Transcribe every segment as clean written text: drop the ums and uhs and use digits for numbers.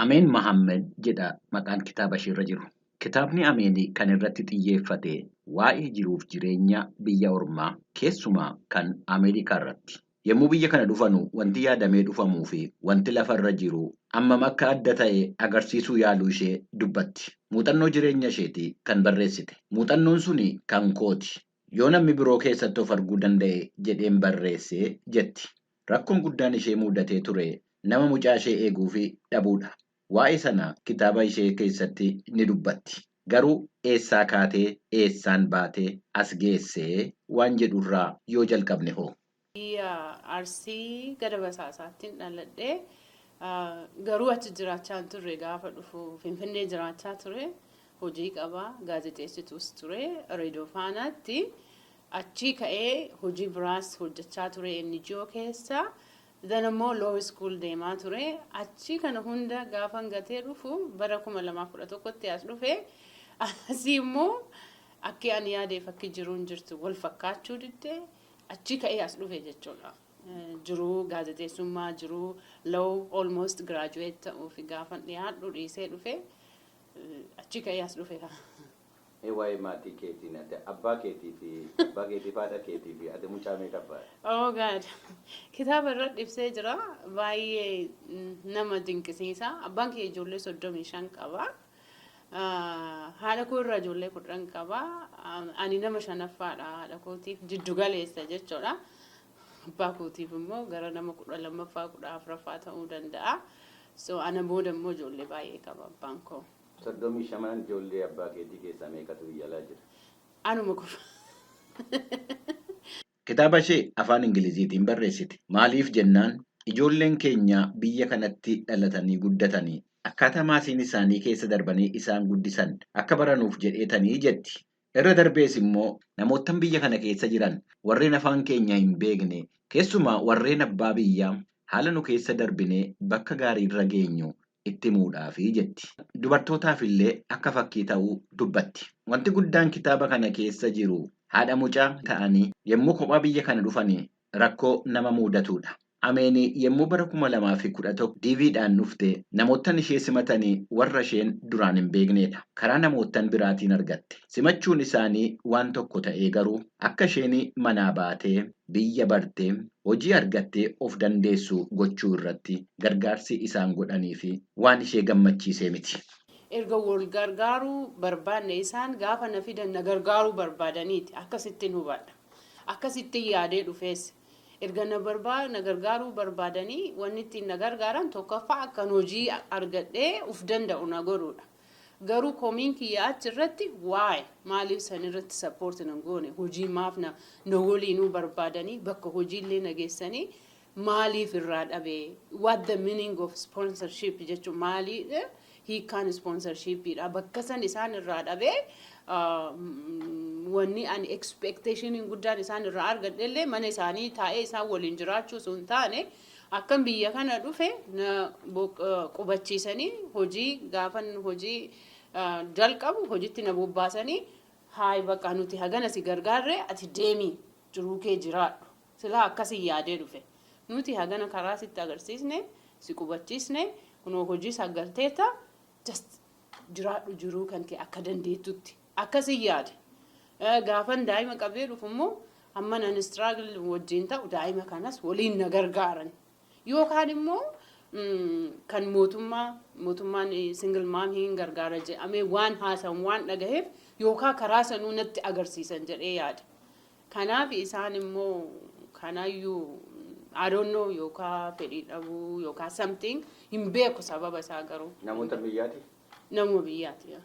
Ameen Mahammed jedha maqaan kitaaba isheerra jiru. Kitaabni Ameen kan irratti xiyyeeffate waa'ee jiruuf jireenya biyya ormaa keessumaa kan Ameerikaa irratti. Yommuu biyya kana dhufanu wanti yaadamee dhufamuu fi wanti lafarra jiru hammam akka adda ta'e agarsiisuu yaaluu ishee dubbatti. Muuxannoo jireenya isheetii kan barreessite. Muuxannoon suni kan kooti. Yoo namni biroo keessatti of arguu danda'e jedheen barreesse jetti. Rakkoon guddaan ishee mudatee ture nama mucaa ishee eeguu fi dhabuudha. Waa'ee sana kitaaba ishee keessatti ni dubbatti. Garuu eessaa kaatee eessaan baatee as geessee waan jedhurraa yoo jalqabne hoo? Arsii gara Basaasaattiin dhaladhee garuu achi jiraachaa turre gaafa dhufu Finfinnee jiraachaa ture. Hojii qabaa, gaazexeessituus ture, reediyoo faanaatti. Achii ka'ee hojii biraas hojjechaa ture NGO keessa. Ammoo law school deemaa ture. Achii kana hunda gaafa gatee dhufu bara 2011tti as dhufe. Asii immoo akka ani yaadeef akka jiruun jirtu wal fakkaachuu diddee achii ka'ee as dhufe jechuudha. Jiruu gaazexeessummaa jiruu law almost graduate ta'uuf gaafa dhiyaadhu dhiisee dhufe. Achii ka'ee as dhufe. Waa'ee maatii keetiin abbaa keetii fi haadha keetii fi ati mucaa meeqa abbaa? Oh God. Kitaaba irratti ibsee jira. Baay'ee nama dinqisiisa. Abbaan kee ijoollee 35 qaba. Haadha koo irraa ijoollee 10 qaba. Ani nama 5ffaadha haadha kootiif jiddu galeessa jechuudha. Abbaa kootiif immoo gara nama 12ffaa 14ffaa ta'uu danda'a. So ana booda immoo ijoollee baay'ee qaba abbaan koo. 35 ijoollee abbaa keetii keessaa meeqatu biyyalaa jira? Anuma qofa. Kitaaba ishee afaan Ingiliziitiin barreessite. Maaliif jennaan ijoolleen keenya biyya kanatti dhalatanii guddatanii akkaataa maatiin isaanii keessa darbanii isaan guddisan akka baranuuf jedheetanii jetti. Irra darbees immoo namoottan biyya kana keessa jiran warreen afaan keenya hin beekne keessumaa warreen abbaa biyyaa haala nu keessa darbinee bakka gaarii irra geenyu itti himuudhaafi jetti. Dubartootaaf illee akka fakkii ta'uu dubbatti. Wanti guddaan kitaaba kana keessa jiru haadha mucaa ta'anii yommuu kophaa biyya kana dhufanii rakkoo nama mudatudha. Ameen yommuu bara 2011 DVdhaan dhufte namoottan ishee simatanii warra isheen duraan hin beeknedha. Karaa namoottan biraatiin argatte. Simachuun isaanii waan tokko ta'ee garuu akka isheen manaa baatee biyya bartee hojii argattee of dandeessu gochuu irratti gargaarsi isaan godhanii fi waan ishee gammachiisee miti. Erga wal gargaaruu barbaanne isaan gaafa na fidan na gargaaruu barbaadaniiti. Akkasittiin hubadha. Akkasittiin yaadee dhufees. Erga na gargaaruu barbaadanii wanni ittiin na gargaaran tokkoffaa akkan hojii argadhee uf danda'u na godhuudha. Garuu komiin kiyya achirratti waa'ee maaliif sanirratti sappoorti nan goone hojii maaf na waliinuu barbaadanii bakka hojiillee na geessanii maaliif irraa dhabee what the meaning of sponsorship jechuun maalii hiikaan sponsorshipiidha bakka san isaan irraa dhabee wanni ani expectationin guddaan isaan irraa argadhellee mana isaanii taa'ee isaan waliin jiraachuu sun taane akkan biyya kana dhufe na qubachiisanii hojii gaafan hojii jalqabu hojiitti na bobbaasanii haay bakka nuti hagana si gargaarre ati deemii jiruu kee jiraadhu silaa akkasii yaadee dhufe nuti hagana karaa sitti agarsiisne si qubachiisne kunoo hojii sagalteeta just jiraadhu jiruu kan kee akka dandeettutti akkasii yaade. Gaafan daa'ima qabee dhufu immoo amma nan struggle wajjin ta'u daa'ima kanas waliin na gargaaran. Yookaan immoo kan mootummaan single mom hin gargaara jedhamee waan haasan waan dhagaheef yookaan karaa sanuu natti agarsiisan jedhee yaada. Kanaaf isaan immoo kanaayyuu I don't know yookaan fedhii dhabuu yookaan something hin beeku sababa isaa garuu. Namoota biyyaati? Nama biyyaati.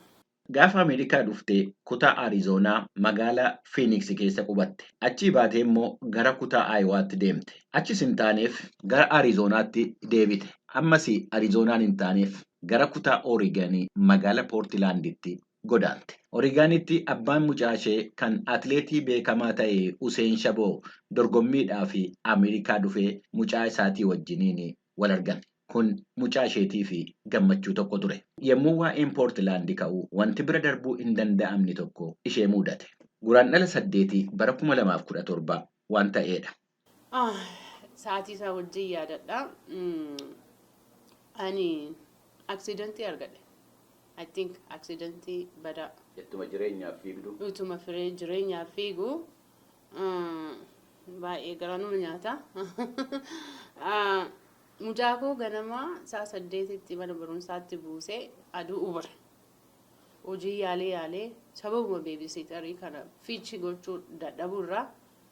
Gaafa Ameerikaa dhuftee kutaa Arizoonaa magaalaa Phoenix keessa qubatte. Achii baatee immoo gara kutaa Iowaatti deemte. Achis hin taaneef gara Arizoonaatti deebite. Ammas Arizoonaan hin taaneef gara kutaa Oreeganii magaalaa Poortilaanditti godaante. Oreeganitti abbaan mucaa ishee kan atileetii beekamaa ta'e Useen Shaboo dorgommiidhaaf Ameerikaa dhufee mucaa isaatii wajjiniin wal argan. Kun mucaa isheetii fi gammachuu tokko ture. Yommuu waa'een Poortilaandii ka'u wanti bira darbuu hin danda'amne tokko ishee mudate. Guraandhala 8 bara 2017 waan ta'eedha. Sa'aatii isaa wajjin yaadadha. Ani accidentii argadhe. I think accidentii badaa. Jettuma jireenyaaf fiigdu. Utuma jireenyaaf fiigu baay'ee garaa nama nyaata. Mucaa koo ganamaa sa'a 8tti mana barumsaatti buusee aduu ubare. Hojii yaalee sababuma beebisitarii kana fiichi gochuu dadhabuurraa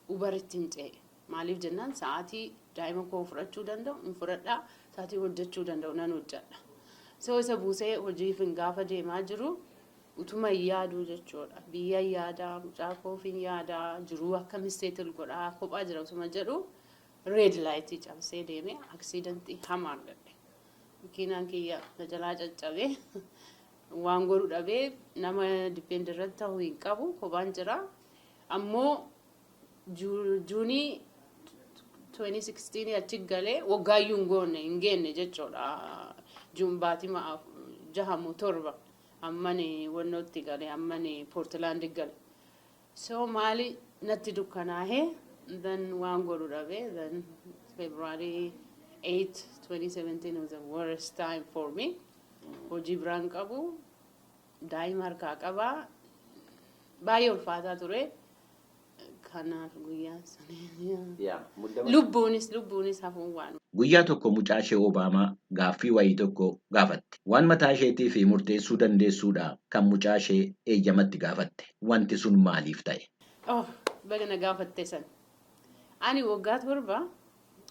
ubaritti hin ce'e. Maaliif jennaan sa'aatii daa'ima koo fudhachuu danda'u hin fudhadhaa, sa'aatii hojjechuu danda'u nan hojjedha. Isa buusee hojiif hin gaafa deemaa jiru utuma yaaduu jechuudha. Biyya yaadaa, mucaa koof hin yaadaa, jiruu akkam seetil godhaa, kophaa jira osuma jedhu red light cabsee deemee accidentii hamaa argadhe. Makiinaan kiyya na jalaa caccabee waan godhu dhabee nama dippeend irratti ta'uu hin qabu, kophaan jira. Ammoo juunii 2016 achi galee waggaayyuu hin geenne jechuudha. Juun baatima 6-7 ammani wannootti galee ammani Portland galee. So maali natti dukkanaahee then waan godhu dhabee then February 8, 2017 was the worst time for me. Hojii biraan qabu, daa'ima harkaa qabaa, baay'ee ulfaataa ture. Kanaaf guyyaa sana lubbuunis hafuun waan. Guyyaa tokko mucaa ishee Obaamaa gaaffii wayii tokko gaafatte. Waan mataa isheetii fi murteessuu dandeessuudha kan mucaa ishee eeyyamatti gaafatte. Wanti sun maaliif ta'e? Bagana gaafatte san. Ani waggaa 7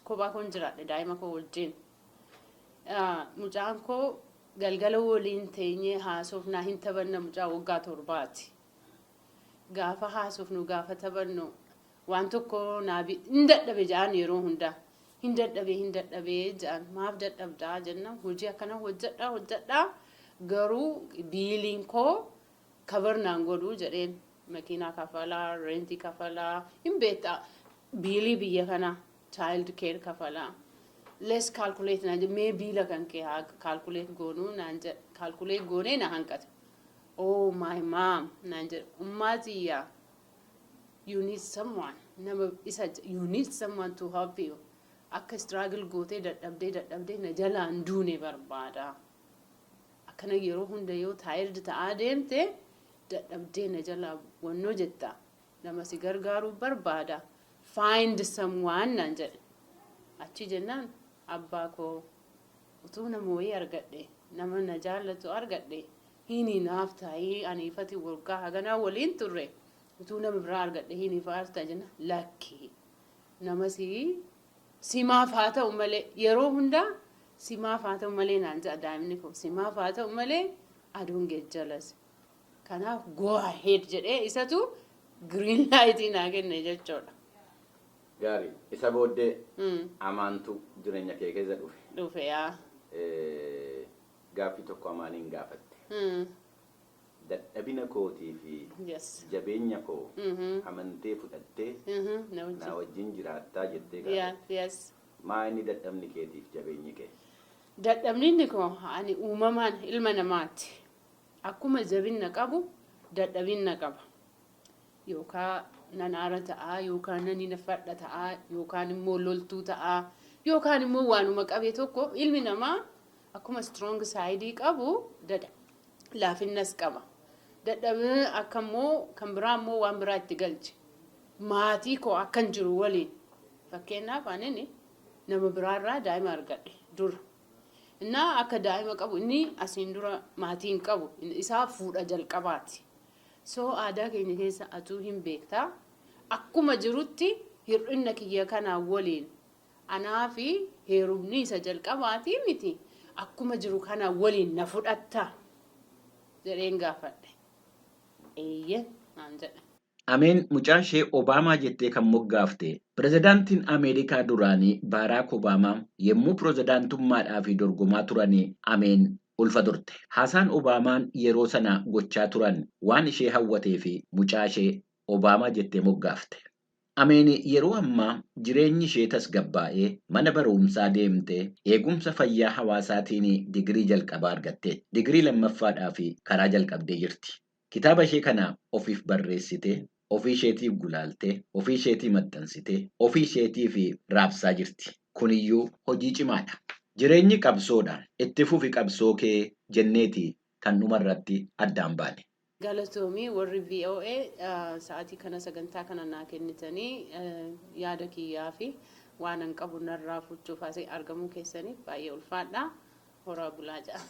kophaa koon jiraadhe daa'ima koo wajjin. Mucaan koo galgala waliin teenyee haasofnaa hin taphanna mucaa waggaa 7ti. Gaafa haasofnu gaafa taphannu waan tokko naabi hin dadhabe jedhan yeroo hundaa. Hin dadhabee jedhan maaf dadhabdaa jenna hojii akkana hojjedhaa garuu biiliin koo kabarnaan godhuu jedheen makiinaa kafalaa, rentii kafalaa, hin beektaa biilii biyya kana child care kafalaa. Let's calculate naan jedhe mee biila kan kee haa calculate goonuu naan jedhe calculate goonee na hanqate. Oh my mom naan jedhe ummaatiyyaa you need someone you need someone to help you. Akka struggle gootee dadhabdee na jalaan duune barbaada. Akkana yeroo hunda yoo tired ta'aa deemte dadhabdee na jalaa wannoo jetta nama si gargaaruu barbaada. Find someone naan jedhe. Achi jennaan abbaa koo utuu nama wayii argadhe nama na jaallatu argadhe hini naaf taa'ii aniifati waggaa haganaa waliin turre utuu nama biraa argadhe hini faartaa jenna lakki nama simaaf haa ta'u malee yeroo hundaa simaaf haa ta'u malee naan jedha daa'imni koo simaaf haa ta'u malee aduun geejjalas. Kanaaf go ahead jedhee isatu green light naa kenne jechuudha. Gaarii isa booddee amaantu jireenya kee keessa dhufe yaa. Gaaffii tokko amaaniin gaafatte. Dadhabina kootii fi jabeenya koo amantee fudhattee na wajjin jiraattaa jettee gaafatte. Maa inni dadhabni keetiif jabeenyi kee? Dadhabni koo ani uumamaan ilma namaati. Akkuma jabina qabu dadhabina qaba. Yookaan nan aara ta'aa yookaan nan nafadha ta'aa yookaan immoo loltuu ta'aa yookaan immoo waanuma qabee tokko ilmi namaa akkuma strong side qabu laafinnas qaba. Dadhabni akkammoo kan biraa immoo waan biraa itti galche. Maatii koo akkan jiru waliin fakkeenyaaf ani nama biraarraa daa'ima argadhe dura. Innaa akka daa'ima qabu inni asiin dura maatiin qabu isaa fuudha jalqabaati. So aadaa keenya keessa atuu hin beektaa akkuma jirutti hir'ina kiyya kanaa waliin anaa fi heerumni isa jalqabaatii miti akkuma jiru kanaa waliin na fudhatta jedheen gaafadhe. Eeyyee naan jedhe. Ameen mucaa ishee Obaamaa jettee kan moggaafte pirezidaantiin Ameerikaa duraanii Baaraak Obaamaa yommuu pirezidaantummaadhaaf dorgomaa turanii Ameen ulfa turte. Haasaan Obaamaan yeroo sana gochaa turan waan ishee hawwatee fi mucaa ishee Obaamaa jettee moggaafte. Ameen yeroo ammaa jireenyi ishee tasgabbaa'ee mana barumsaa deemtee eegumsa fayyaa hawaasaatiin digirii jalqabaa argatte. Digirii lammaffaadhaa fi karaa jalqabdee jirti. Kitaaba ishee kana ofiif barreessitee, ofii isheetiif gulaaltee, ofii isheetii maxxansitee, ofii isheetiif raabsaa jirti. Kuniyyuu hojii cimaadha. Jireenyi qabsoodha. Itti fufi qabsoo kee jenneeti kan dhumarratti addaan baane. Galatoomii warri VOA sa'aatii kana sagantaa kana naa kennitanii yaada kiyyaa fi waan an qabu narraa fuuchuuf asii argamuu keessaniif baay'ee ulfaadha. Horaa bulaa ja'a.